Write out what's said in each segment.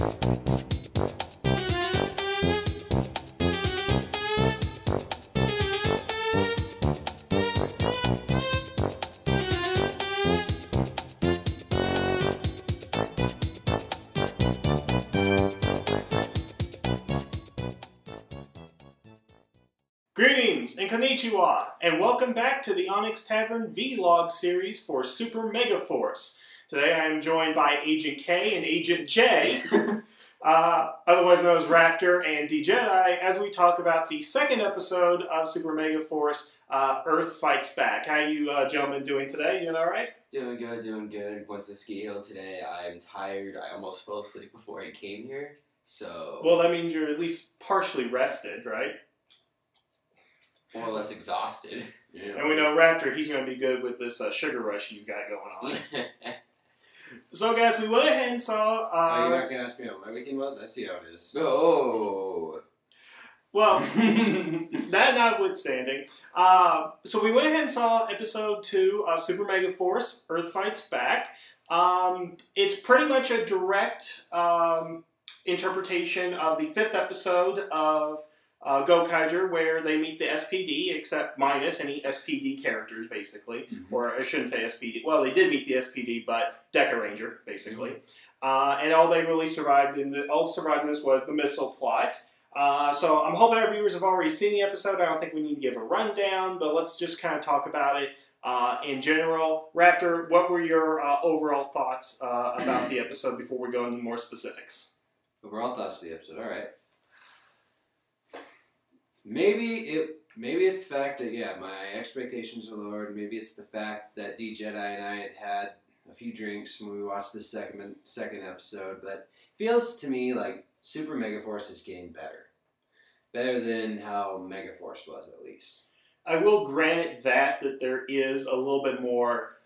Greetings and konnichiwa, and welcome back to the Onyx Tavern vlog series for Super Megaforce. Today I am joined by Agent K and Agent J, otherwise known as Raptor and D-Jedi, as we talk about the second episode of Super Megaforce, Earth Fights Back. How you gentlemen doing today? Doing alright? Doing good, doing good. Went to the ski hill today. I'm tired. I almost fell asleep before I came here, so... Well, that means you're at least partially rested, right? More or less exhausted. You know. And we know Raptor, he's going to be good with this sugar rush he's got going on. So, guys, we went ahead and saw... you're not going to ask me how my weekend was? I see how it is. Oh! Well, that notwithstanding. So we went ahead and saw episode 2 of Super Megaforce, Earth Fights Back. It's pretty much a direct interpretation of the 5th episode of Gokaiger, where they meet the SPD, except minus any SPD characters, basically. Mm-hmm. Or I shouldn't say SPD. Well, they did meet the SPD, but Deca Ranger, basically. Mm-hmm. And all they really survived in this was the missile plot. So I'm hoping our viewers have already seen the episode. I don't think we need to give a rundown, but let's just kind of talk about it in general. Raptor, what were your overall thoughts about the episode before we go into more specifics? Overall thoughts of the episode, alright. Maybe it's the fact that, yeah, my expectations are lowered. Maybe it's the fact that D-Jedi and I had a few drinks when we watched the second episode, but it feels to me like Super Megaforce is getting better. Better than how Megaforce was, at least. I will grant it that there is a little bit more,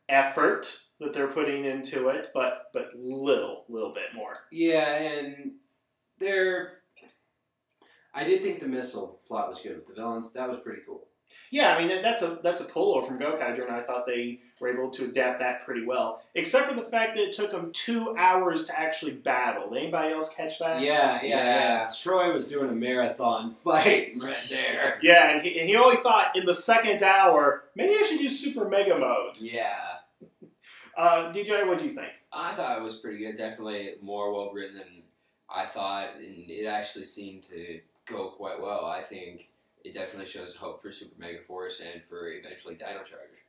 effort that they're putting into it, but little bit more. Yeah, and I did think the missile plot was good with the villains. That was pretty cool. Yeah, I mean, that's a pullover from Gokaiger, and I thought they were able to adapt that pretty well. Except for the fact that it took them 2 hours to actually battle. Did anybody else catch that? Yeah. Troy was doing a marathon fight right there. Yeah, and he only thought in the second hour, maybe I should do Super Mega Mode. Yeah. DJ, what do you think? I thought it was pretty good. Definitely more well-written than I thought, and it actually seemed to go quite well. I think it definitely shows hope for Super Megaforce and for eventually Dino Charge.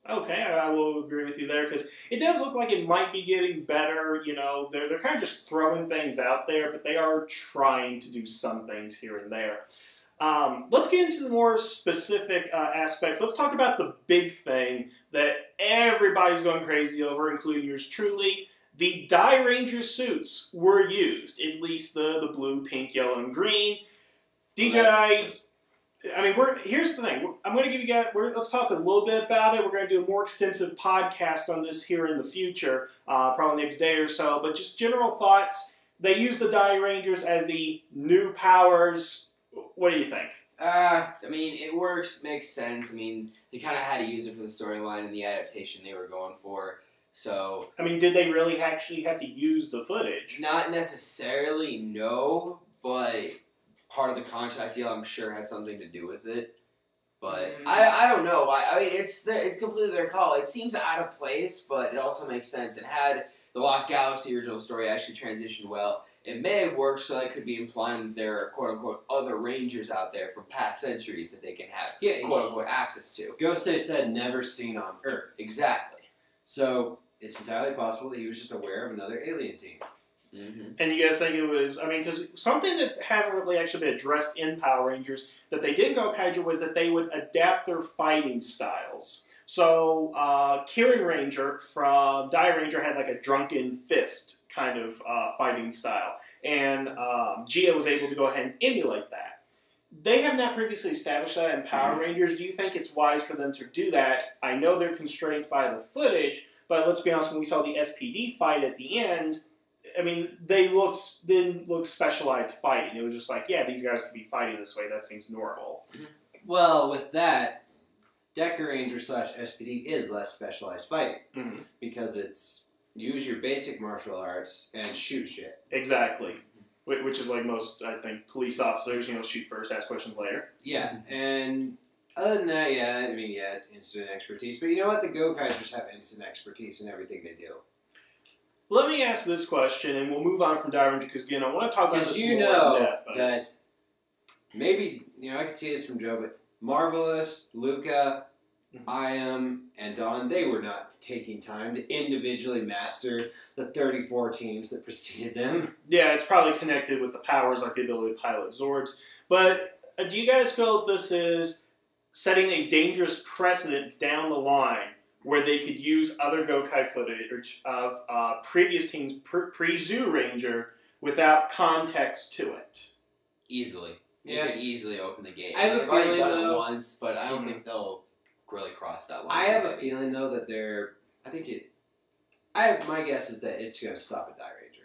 Okay, I will agree with you there, because it does look like it might be getting better. You know, they're kind of just throwing things out there, but they are trying to do some things here and there. Let's get into the more specific aspects. Let's talk about the big thing that everybody's going crazy over, including yours truly. The Die Ranger suits were used, at least the blue, pink, yellow, and green. D-Jedi, I mean, here's the thing. I'm going to give you guys, let's talk a little bit about it. We're going to do a more extensive podcast on this here in the future, probably next day or so. But just general thoughts. They use the Die Rangers as the new powers. What do you think? I mean, it works, makes sense. I mean, they kind of had to use it for the storyline and the adaptation they were going for. So, I mean, did they really actually have to use the footage? Not necessarily, no, but part of the contract deal, I'm sure, had something to do with it. But I don't know. I mean, it's completely their call. It seems out of place, but it also makes sense. And had the Lost Galaxy original story actually transitioned well, it may have worked so that could be implying that there are quote-unquote other Rangers out there from past centuries that they can have quote-unquote access to. Gosei said never seen on Earth. Exactly. So it's entirely possible that he was just aware of another alien team. Mm-hmm. And you guys think it was, I mean, because something that hasn't really actually been addressed in Power Rangers that they did in Gokaiger was that they would adapt their fighting styles. So Kirin Ranger from Die Ranger had like a drunken fist kind of fighting style. And Gia was able to go ahead and emulate that. They have not previously established that in Power Rangers. Do you think it's wise for them to do that? I know they're constrained by the footage, but let's be honest, when we saw the SPD fight at the end, I mean, they didn't look specialized fighting. It was just like, yeah, these guys could be fighting this way. That seems normal. Well, with that, Deca Ranger / SPD is less specialized fighting because it's use your basic martial arts and shoot shit. Exactly. Which is like most, I think, police officers, shoot first, ask questions later. Yeah, and other than that, it's instant expertise. But you know what? The Go-Kaijers have instant expertise in everything they do. Let me ask this question, and we'll move on from Tavern, because, again, I want to talk about this more in depth. That maybe, I can see this from Joe, but Marvelous, Luca, Iam, and Dawn, they were not taking time to individually master the 34 teams that preceded them. Yeah, it's probably connected with the powers, like the ability to pilot Zords. But do you guys feel that this is setting a dangerous precedent down the line where they could use other Gokai footage of previous teams pre-Zoo Ranger without context to it? Easily. They could easily open the gate. I have a They've already feeling, done it though, once, but I don't think they'll really cross that line. I have a feeling, though, that my guess is that it's going to stop at Die Ranger.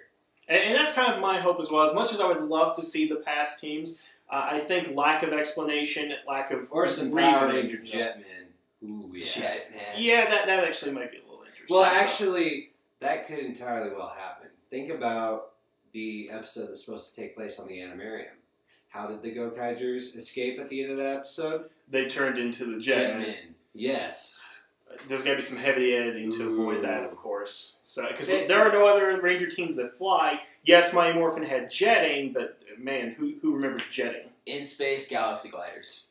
And that's kind of my hope as well. As much as I would love to see the past teams, I think lack of explanation, lack of or some reasoning. Power Ranger Jetman. Ooh, yeah. Jetman. Yeah, that actually might be a little interesting. Well, actually, that could entirely well happen. Think about the episode that's supposed to take place on the Animarium. How did the Go-Kaijers escape at the end of that episode? They turned into the Jetman. Yes. There's got to be some heavy editing to avoid that, of course. So, because there are no other Ranger teams that fly. Yes, Mighty Morphin had jetting, but man, who remembers jetting? In space galaxy gliders.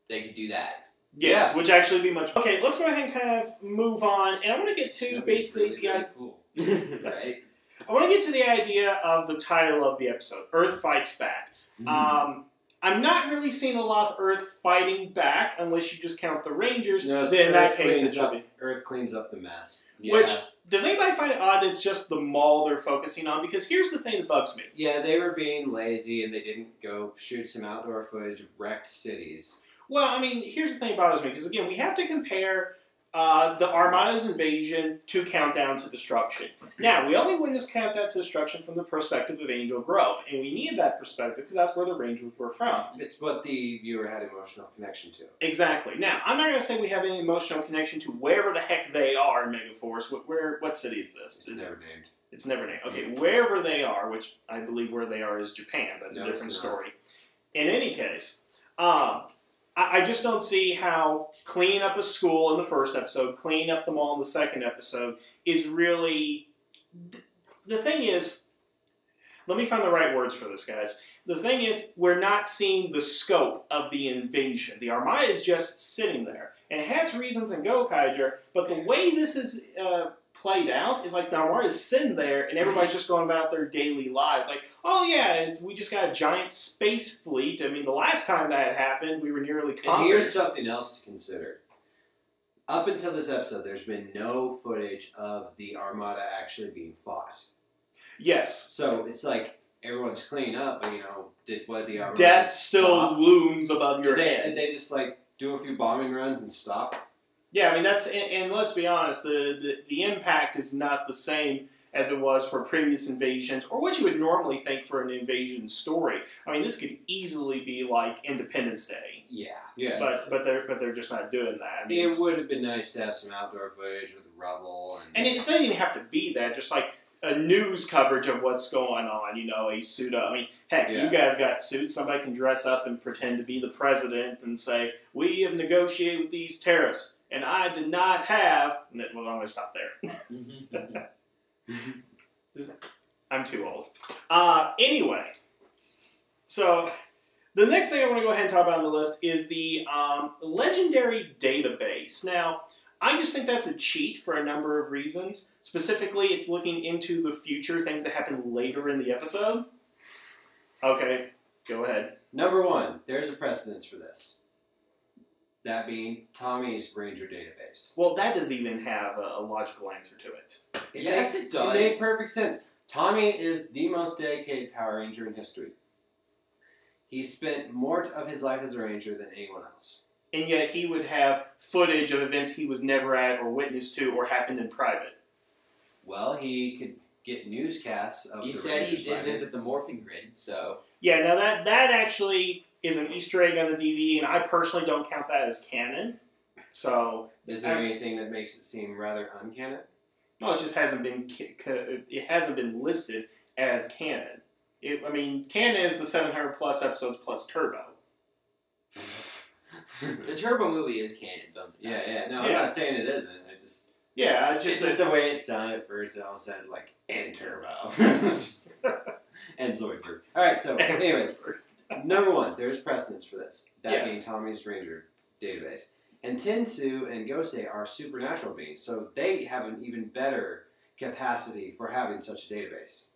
They could do that. Yes, which actually would be much. Okay, let's go ahead and kind of move on, and I want to get to basically the idea. Cool. Right? I want to get to the idea of the title of the episode, Earth Fights Back. I'm not really seeing a lot of Earth fighting back, unless you just count the Rangers. No, then in that case, Earth cleans up the mess. Yeah. Which, does anybody find it odd that it's just the mall they're focusing on? Because here's the thing that bugs me. Yeah, they were being lazy, and they didn't go shoot some outdoor footage of wrecked cities. Well, I mean, here's the thing that bothers me, because again, we have to compare the Armada's invasion to Countdown to Destruction. Now, we only win this Countdown to Destruction from the perspective of Angel Grove, and we need that perspective because that's where the Rangers were from. It's what the viewer had emotional connection to. Exactly. Now, I'm not going to say we have any emotional connection to wherever the heck they are in Megaforce. What city is this? It's never named. It's never named. Okay, wherever they are, which I believe where they are is Japan. That's a different story. In any case, I just don't see how cleaning up a school in the first episode, cleaning up the mall in the second episode is really... The thing is... Let me find the right words for this, guys. The thing is, we're not seeing the scope of the invasion. The Armada is just sitting there. And it has reasons in Go-Kaiger, but the way this is played out is like the Armada is sitting there and everybody's just going about their daily lives. Like, oh yeah, we just got a giant space fleet. I mean, the last time that happened, we were nearly conquered. And here's something else to consider. Up until this episode, there's been no footage of the Armada actually being fought. Yes. So it's like everyone's cleaning up, but what the Armada death still looms above your head. Did they just like do a few bombing runs and stop? Yeah, I mean that's and let's be honest, the impact is not the same as it was for previous invasions, or what you would normally think for an invasion story. I mean, this could easily be like Independence Day. Yeah. But they're just not doing that. I mean, it would have been nice to have some outdoor footage with rubble and it doesn't even have to be that. Just like a news coverage of what's going on, a suit up. I mean, heck, you guys got suits. Somebody can dress up and pretend to be the president and say, we have negotiated with these terrorists, and I did not have... Well, I'm going to stop there. I'm too old. Anyway, so the next thing I want to go ahead and talk about on the list is the legendary database. Now, I just think that's a cheat for a number of reasons. Specifically, it's looking into the future, things that happen later in the episode. Okay, go ahead. Number one, there's a precedence for this. That being Tommy's Ranger database. Well, that doesn't even have a logical answer to it. Yes, it does. It makes perfect sense. Tommy is the most dedicated Power Ranger in history. He spent more of his life as a Ranger than anyone else. And yet he would have footage of events he was never at or witness to or happened in private. Well, he could get newscasts of He said he did visit the morphing grid, so... Yeah, now that actually is an Easter egg on the DVD, and I personally don't count that as canon. So... Is there anything that makes it seem rather uncanon? No, it just hasn't been. It hasn't been listed as canon. Canon is the 700 plus episodes plus Turbo. The Turbo movie is canon, don't they? Yeah. No, I'm not saying it isn't. It's just the way it sounded at first. It all sounded like and Turbo and Zoidberg. All right. So, anyways, number one, there's precedence for this. That being Tommy's Ranger database. And Tensu and Gosei are supernatural beings, so they have an even better capacity for having such a database.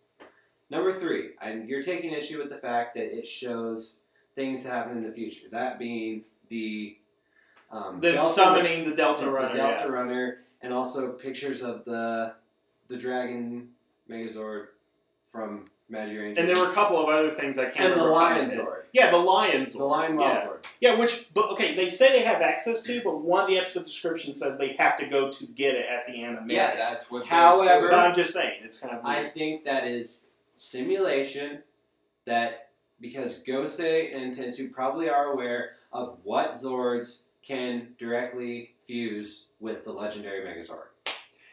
Number three, you're taking issue with the fact that it shows things to happen in the future. That being the summoning the Delta Runner. The Delta Runner, and also pictures of the Dragon Megazord from Magic Ranger. And there were a couple of other things I can't remember. And the Lion Zord. Yeah, the Lion Zord. The Lion Wild Zord. Yeah, they say they have access to, but one of the episode descriptions says they have to go to get it at the anime. Yeah, that's what. However, but I'm just saying, it's kind of weird. I think that is simulation because Gosei and Tensu probably are aware of what Zords can directly fuse with the legendary Megazord.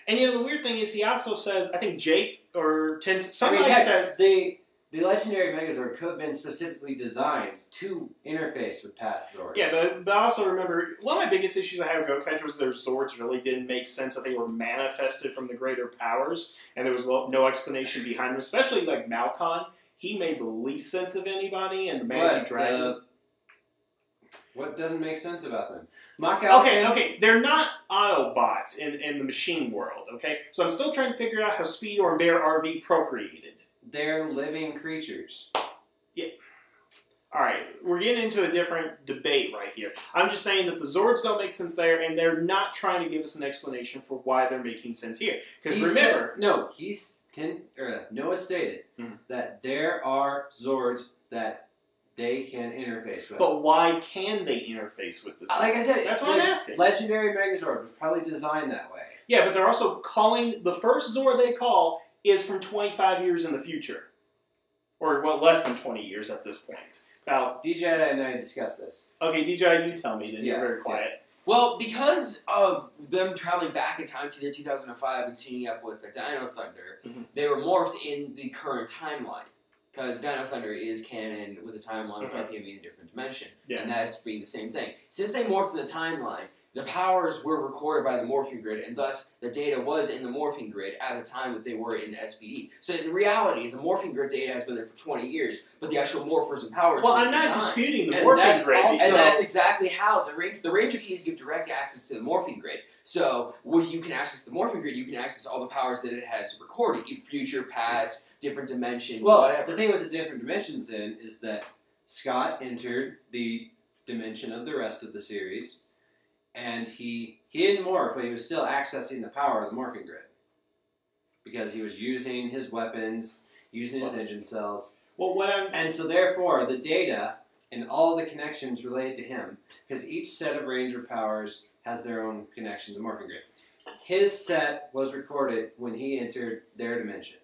And the weird thing is, he also says, I think Jake or somebody says the legendary Megazord could have been specifically designed to interface with past Zords. Yeah, but also remember, one of my biggest issues I had with GoKaiger was their Zords really didn't make sense, that they were manifested from the greater powers, and there was no explanation behind them, especially like Malkon. He made the least sense of anybody, and the Magic Dragon. What doesn't make sense about them? Okay, they're not Autobots in the machine world, okay? So I'm still trying to figure out how Speedor and Bear RV procreated. They're living creatures. Yeah. Alright, we're getting into a different debate right here. I'm just saying that the Zords don't make sense there, and they're not trying to give us an explanation for why they're making sense here. Because remember... Noah stated that there are Zords that they can interface with. But why can they interface with this? Like I said, that's what I'm asking. Legendary Megazord was probably designed that way. Yeah, but they're also calling... The first Zord they call is from 25 years in the future. Or, well, less than 20 years at this point. D-Jedi and I discussed this. Okay, D-Jedi, you tell me then. You're very quiet. Yeah. Well, because of them traveling back in time to the year 2005 and teaming up with the Dino Thunder, they were morphed in the current timeline. Because Dino Thunder is canon with the timeline with RPM being a different dimension. Yeah. And that's being the same thing. Since they morphed in the timeline, the powers were recorded by the morphing grid, and thus the data was in the morphing grid at the time that they were in the SPD. So in reality, the morphing grid data has been there for 20 years, but the actual morphers and powers. Well, I'm not disputing the morphing grid. And that's exactly how the Ranger keys give direct access to the morphing grid. So when you can access the morphing grid, you can access all the powers that it has recorded, future, past, different dimension, whatever. The thing with the different dimensions is that Scott entered the dimension of the rest of the series. And he didn't morph, but he was still accessing the power of the morphing grid. Because he was using his weapons, using his engine cells. And so therefore, the data and all the connections related to him, because each set of Ranger powers has their own connection to the morphing grid. His set was recorded when he entered their dimension.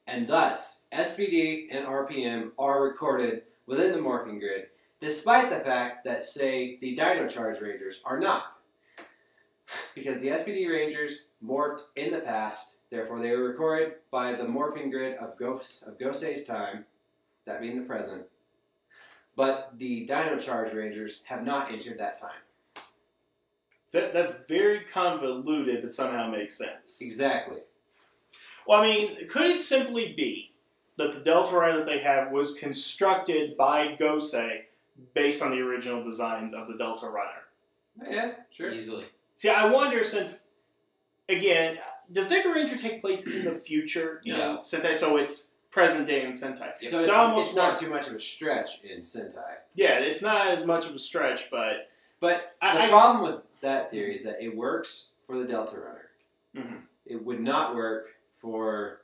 And thus, SPD and RPM are recorded within the morphing grid, despite the fact that, say, the Dino Charge Rangers are not. Because the SPD Rangers morphed in the past, therefore they were recorded by the morphing grid of Gosei's time, that being the present. But the Dino Charge Rangers have not entered that time. That's very convoluted, but somehow makes sense. Exactly. Well, I mean, could it simply be that the Delta Runner that they have was constructed by Gosei based on the original designs of the Delta Runner? Yeah, sure. Easily. See, I wonder, since, again, does Deca Ranger take place in the future? You know, Sentai, so it's present day in Sentai. Yep. So it's not too much of a stretch in Sentai. Yeah, it's not as much of a stretch, but... But the problem with that theory is that it works for the Delta Runner. It would not work for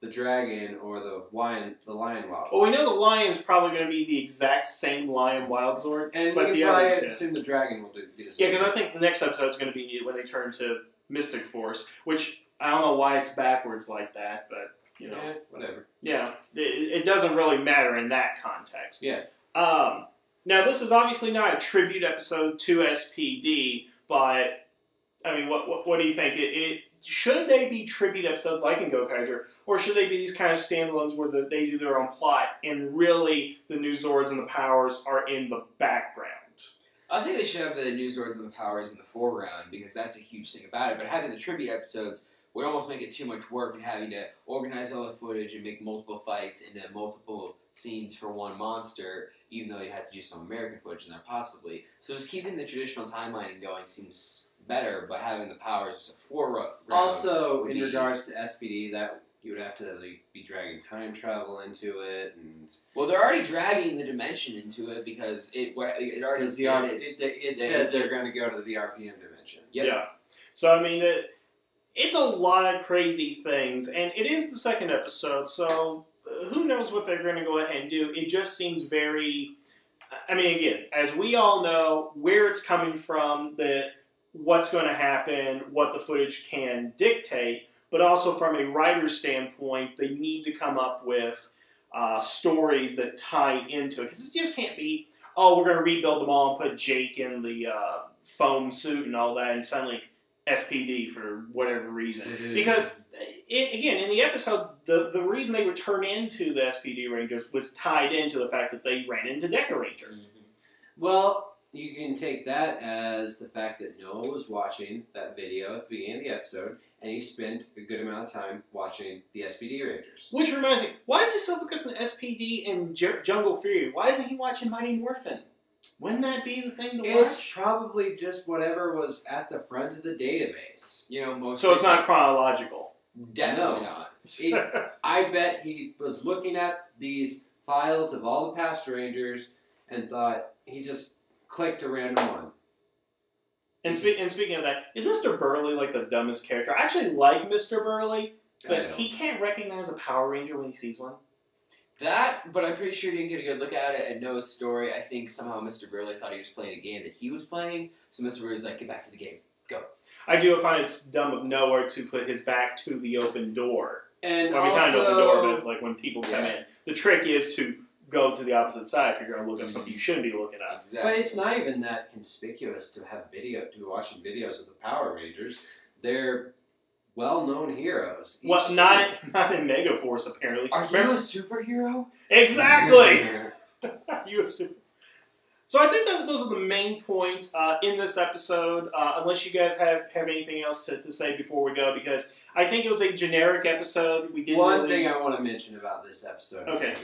the Dragon or the Lion Wild Zord. Well, we know the Lion's probably going to be the exact same Lion Wild Zord, and but the others assume the Dragon will be the same. Yeah, because I think the next episode is going to be when they turn to Mystic Force, which I don't know why it's backwards like that, but you know, whatever. Yeah, it doesn't really matter in that context. Yeah. Now this is obviously not a tribute episode to SPD, but I mean, what do you think? Should they be tribute episodes like in Gokaiger, or should they be these kind of standalones where they do their own plot and really the new Zords and the powers are in the background? I think they should have the new Zords and the powers in the foreground because that's a huge thing about it. But having the tribute episodes would almost make it too much work and having to organize all the footage and make multiple fights into multiple scenes for one monster, even though you had to do some American footage in there possibly. So just keeping the traditional timelining going seems better, but having the powers as a foreground. Also, in regards to SPD, that you would have to be dragging time travel into it, and well, they're already dragging the dimension into it because it already said it said they're going to go to the RPM dimension. Yep. Yeah. So I mean, it's a lot of crazy things, and it is the second episode, so who knows what they're going to go ahead and do. It just seems very. I mean, again, as we all know, where it's coming from, what's going to happen, what the footage can dictate, but also from a writer's standpoint, they need to come up with stories that tie into it. Because it just can't be, oh, we're going to rebuild them all and put Jake in the foam suit and all that, and suddenly SPD for whatever reason. Because, again, in the episodes, the reason they would turn into the SPD Rangers was tied into the fact that they ran into Deca Ranger. Mm-hmm. Well, you can take that as the fact that Noah was watching that video at the beginning of the episode, and he spent a good amount of time watching the SPD Rangers. Which reminds me, why is he so focused on SPD and Jungle Fury? Why isn't he watching Mighty Morphin? Wouldn't that be the thing to watch? It's probably just whatever was at the front of the database. You know, most. So it's not chronological. Definitely not. I bet he was looking at these files of all the past Rangers and thought he just clicked a random one. And speaking of that, is Mr. Burley like the dumbest character? I actually like Mr. Burley, but he can't recognize a Power Ranger when he sees one. But I'm pretty sure he didn't get a good look at it and know his story. I think somehow Mr. Burley thought he was playing a game that he was playing, so Mr. Burley's like, get back to the game. Go. I do find it's dumb of Noah to put his back to the open door. And well, I mean, also, it's not an open door, but like when people come in. The trick is to go to the opposite side if you're going to look up something you shouldn't be looking up. Exactly. But it's not even that conspicuous to be watching videos of the Power Rangers. They're well-known heroes. Well, not in Megaforce, apparently. Are you a superhero? Exactly! You a super... So I think that those are the main points in this episode, unless you guys have anything else to say before we go, because I think it was a generic episode. We didn't One thing I want to mention about this episode. Okay.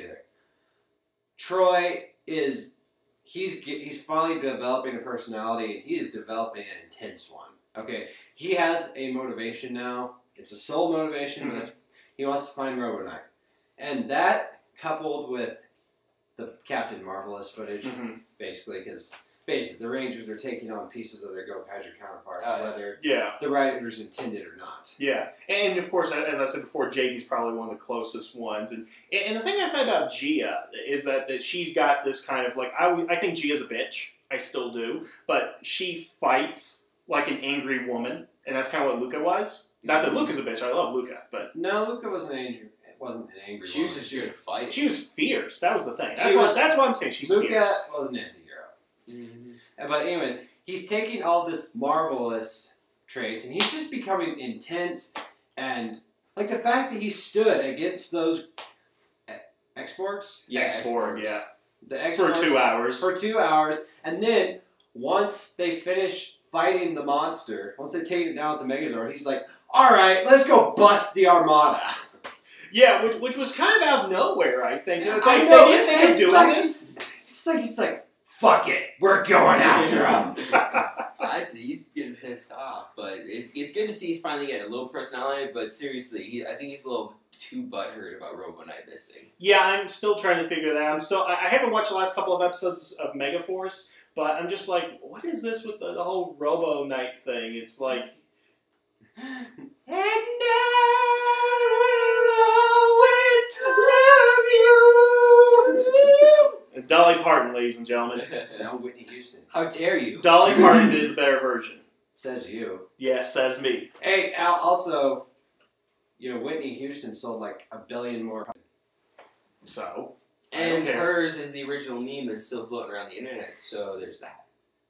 Troy he's finally developing a personality, and he is developing an intense one. Okay, he has a motivation now. It's a soul motivation. Mm-hmm. He wants to find Robo Knight, and that coupled with the Captain Marvelous footage, basically, because the Rangers are taking on pieces of their Gokaiger counterparts, whether the writers intended or not. Yeah, and of course, as I said before, Jakey's probably one of the closest ones. And the thing I say about Gia is that she's got this kind of, like, I think Gia's a bitch. I still do. But she fights like an angry woman, and that's kind of what Luca was. Not that Luca's a bitch. I love Luca, but... No, Luca wasn't an angry woman. She was just good at fighting. She was fierce. That was the thing. That's why I'm saying she's fierce. Luca was an anti-hero. But anyways, he's taking all this marvelous traits, and he's just becoming intense, and like the fact that he stood against those exports? Yeah, export, yeah. The exports, for 2 hours. For 2 hours, and then once they finish fighting the monster, once they take it down with the Megazord, he's like, alright, let's go bust the Armada. Yeah, which was kind of out of nowhere, I think. It's like, I know, they didn't think of doing this. He's like, fuck it, we're going after him. I'd say he's getting pissed off, but it's good to see he's finally getting a little personality, but seriously, I think he's a little too butthurt about Robo Knight missing. Yeah, I'm still trying to figure that out. I haven't watched the last couple of episodes of Megaforce, but I'm just like, what is this with the whole Robo Knight thing? It's like... And I will always love you. Dolly Parton, ladies and gentlemen. Now Whitney Houston. How dare you? Dolly Parton did the better version. Says you. Yeah, says me. Hey, also, Whitney Houston sold like 1 billion more. So? And hers is the original meme that's still floating around the internet, so there's that.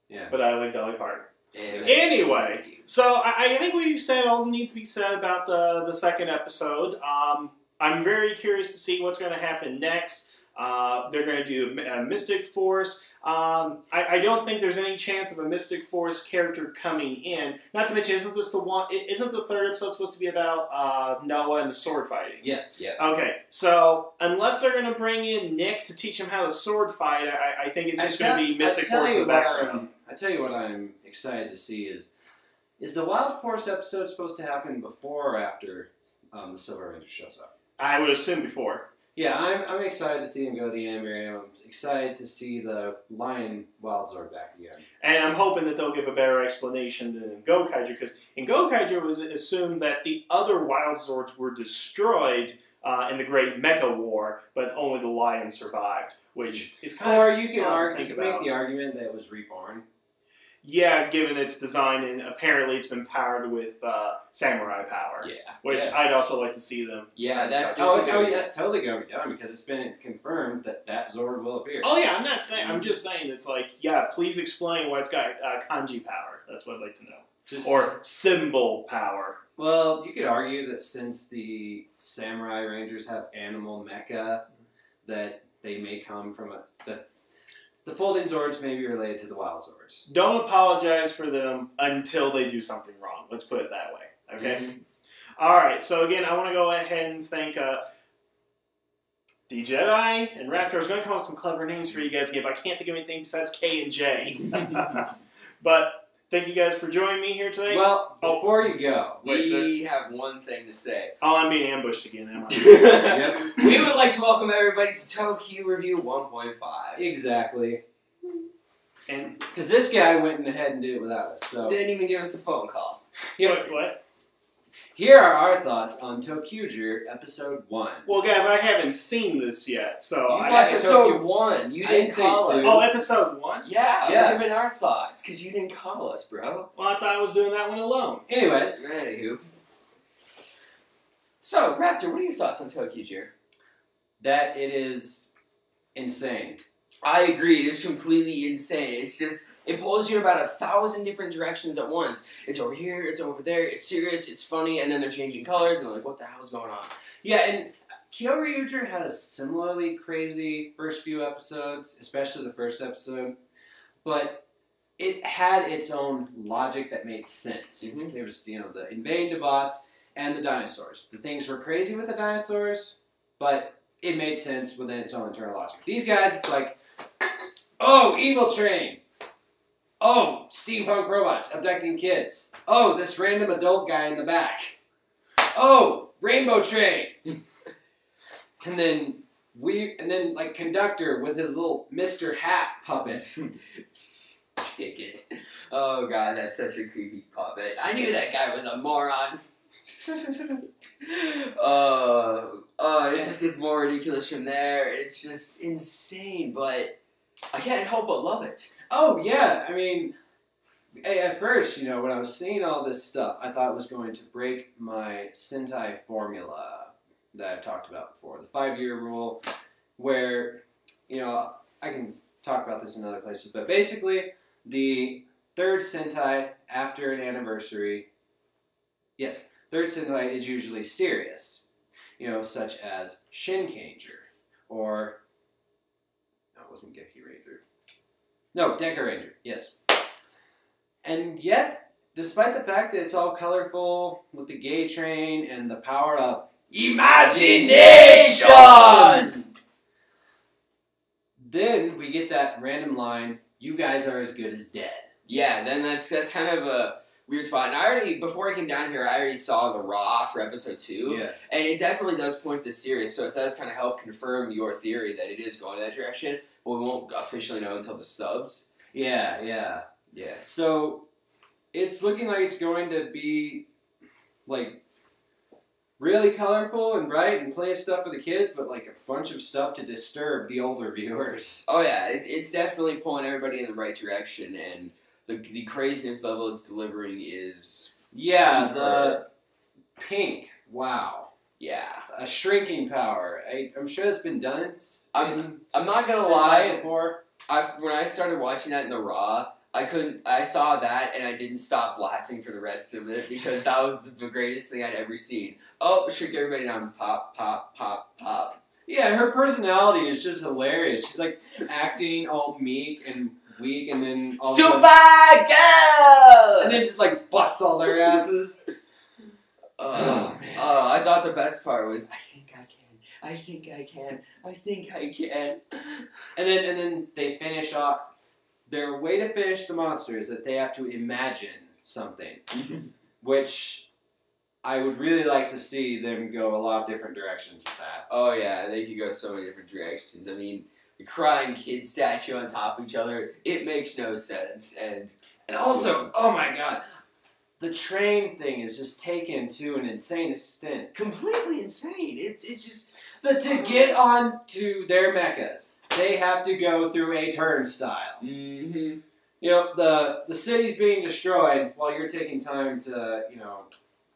Yeah. But I like Dolly Parton. Anyway, so I think we've said all that needs to be said about the second episode. I'm very curious to see what's going to happen next. They're going to do a Mystic Force. I don't think there's any chance of a Mystic Force character coming in. Not to mention, isn't this the one? Isn't the third episode supposed to be about Noah and the sword fighting? Yes. Yeah. Okay, so unless they're going to bring in Nick to teach him how to sword fight, I think it's just going to be Mystic Force in the background. I tell you what I'm excited to see is the Wild Force episode supposed to happen before or after the Silver Ranger shows up? I would assume before. Yeah, I'm excited to see him go to the anime area. I'm excited to see the Lion Wild Zord back again. And I'm hoping that they'll give a better explanation than in Gokaiger, because in Gokaiger it was assumed that the other Wild Zords were destroyed in the Great Mecha War, but only the Lion survived, which is kind of... Or you can make the argument that it was reborn. Yeah, given its design, and apparently it's been powered with samurai power. Yeah. Which I'd also like to see them. Yeah, that's totally going to be done because it's been confirmed that Zord will appear. Oh yeah, I'm not saying. I'm just saying it's like, yeah, please explain why it's got kanji power. That's what I'd like to know. Or symbol power. Well, you could argue that since the Samurai Rangers have animal mecha, that they may come from the Folding Zords may be related to the Wild Zords. Don't apologize for them until they do something wrong. Let's put it that way. Okay? Mm-hmm. All right. So, again, I want to go ahead and thank D-Jedi and Raptor. I was going to come up with some clever names for you guys again, but I can't think of anything besides K and J. But thank you guys for joining me here today. Well, before you go, we have one thing to say. Oh, I'm being ambushed again, am I? Yep. We would like to welcome everybody to Tokyo Review 1.5. Exactly. And because this guy went ahead and did it without us, so didn't even give us a phone call. What? Here are our thoughts on Tokyuger Episode 1. Well, guys, I haven't seen this yet, so... Episode 1. You didn't call us. Oh, Episode 1? Yeah, what have been our thoughts? Because you didn't call us, bro. Well, I thought I was doing that one alone. Anyways. Anywho. So, Raptor, what are your thoughts on Tokyuger? That it is insane. I agree. It is completely insane. It's just... It pulls you in about 1,000 different directions at once. It's over here, it's over there, it's serious, it's funny, and then they're changing colors, and they're like, what the hell's going on? Yeah, and Kyoryuger had a similarly crazy first few episodes, especially the first episode, but it had its own logic that made sense. Mm-hmm. There was, the invading the boss and the dinosaurs. The things were crazy with the dinosaurs, but it made sense within its own internal logic. These guys, it's like, oh, evil train! Oh, steampunk robots abducting kids. Oh, this random adult guy in the back. Oh, rainbow train. and then like conductor with his little Mr. Hat puppet. Ticket. Oh god, that's such a creepy puppet. I knew that guy was a moron. It just gets more ridiculous from there. It's just insane, but I can't help but love it. Oh, yeah. I mean, at first, when I was seeing all this stuff, I thought it was going to break my Sentai formula that I've talked about before. The 5-year rule, where, I can talk about this in other places, but basically, the third Sentai after an anniversary, third Sentai is usually serious, such as Shinkanger, or, no, it wasn't Geki Ranger. No, Deca Ranger, yes. And yet, despite the fact that it's all colorful with the gay train and the power of imagination, then we get that random line, you guys are as good as dead. Yeah, then that's kind of a weird spot. And before I came down here, I already saw the Raw for episode 2. Yeah. And it definitely does point this series, so it does kind of help confirm your theory that it is going that direction. But we won't officially know until the subs. Yeah. Yeah. So, it's looking like it's going to be, like, really colorful and bright and plenty of stuff for the kids, but, like, a bunch of stuff to disturb the older viewers. Oh, yeah. It's definitely pulling everybody in the right direction, and the craziness level it's delivering is Yeah, super. the pink. Wow. Yeah. A shrinking power. I'm sure that's been done. I'm not going to lie. Before. When I started watching that in the Raw, I saw that and I didn't stop laughing for the rest of it because that was the greatest thing I'd ever seen. Oh, shook everybody down. Pop, pop, pop, pop. Yeah, her personality is just hilarious. She's like acting all meek and weak, and then all Super girl! and then just like busts all their asses. Oh, man. I thought the best part was, I think I can. I think I can. I think I can. And then they finish off. Their way to finish the monster is that they have to imagine something, which I would really like to see them go a lot of different directions with that. Oh yeah, they could go so many different directions. I mean, the crying kid statue on top of each other, it makes no sense. And also, oh my god, the train thing is just taken to an insane extent. Completely insane. It's just... To get on to their mechas, they have to go through a turnstile. Mm-hmm. You know, the city's being destroyed while you're taking time to, you know,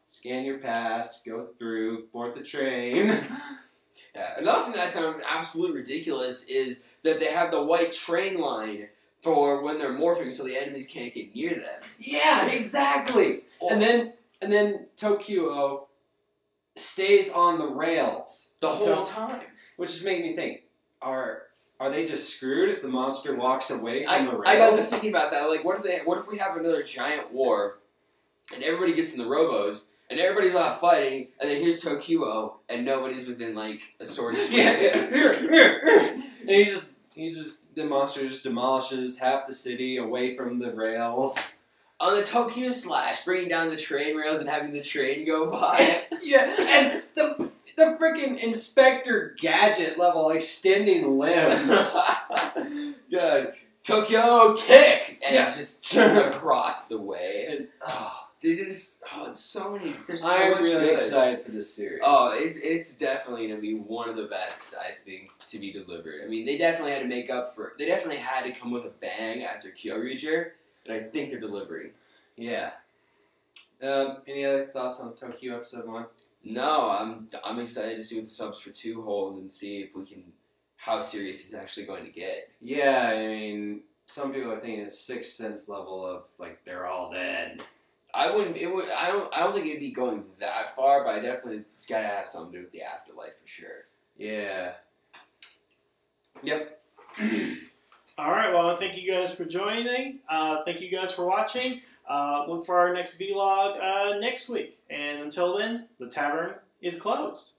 scan your pass, go through, board the train. Yeah. Another thing that I found absolutely ridiculous is that they have the white train line for when they're morphing so the enemies can't get near them. Yeah, exactly. Oh. And then Tokyo stays on the rails The whole time. which is making me think, are they just screwed if the monster walks away from the rails? I got to thinking about that. Like, what if we have another giant war, and everybody gets in the robos, and everybody's off fighting, and then here's Tokyo, and nobody's within like a sword swing. Yeah. And the monster just demolishes half the city away from the rails. On the Tokyo Slash, bringing down the train rails and having the train go by. Yeah, and the freaking Inspector Gadget level extending limbs. Yeah, Tokyo kick and Yeah. just across the way. And, They just it's so many. There's so I'm much really good. excited for this series. Oh, it's definitely gonna be one of the best, I think, to be delivered. I mean, they definitely had to make up for. They definitely had to come with a bang after Kyoryuger, and I think they're delivering. Yeah. Any other thoughts on Tokyo episode 1? No, I'm excited to see what the subs for 2 hold and see if we can how serious it's actually going to get. Yeah, I mean, some people are thinking it's Sixth Sense level of like they're all dead. I wouldn't. It would. I don't think it'd be going that far, but I definitely it's gotta have something to do with the afterlife for sure. Yeah. Yep. All right. Well, thank you guys for joining. Thank you guys for watching. Look for our next vlog next week. And until then, the tavern is closed.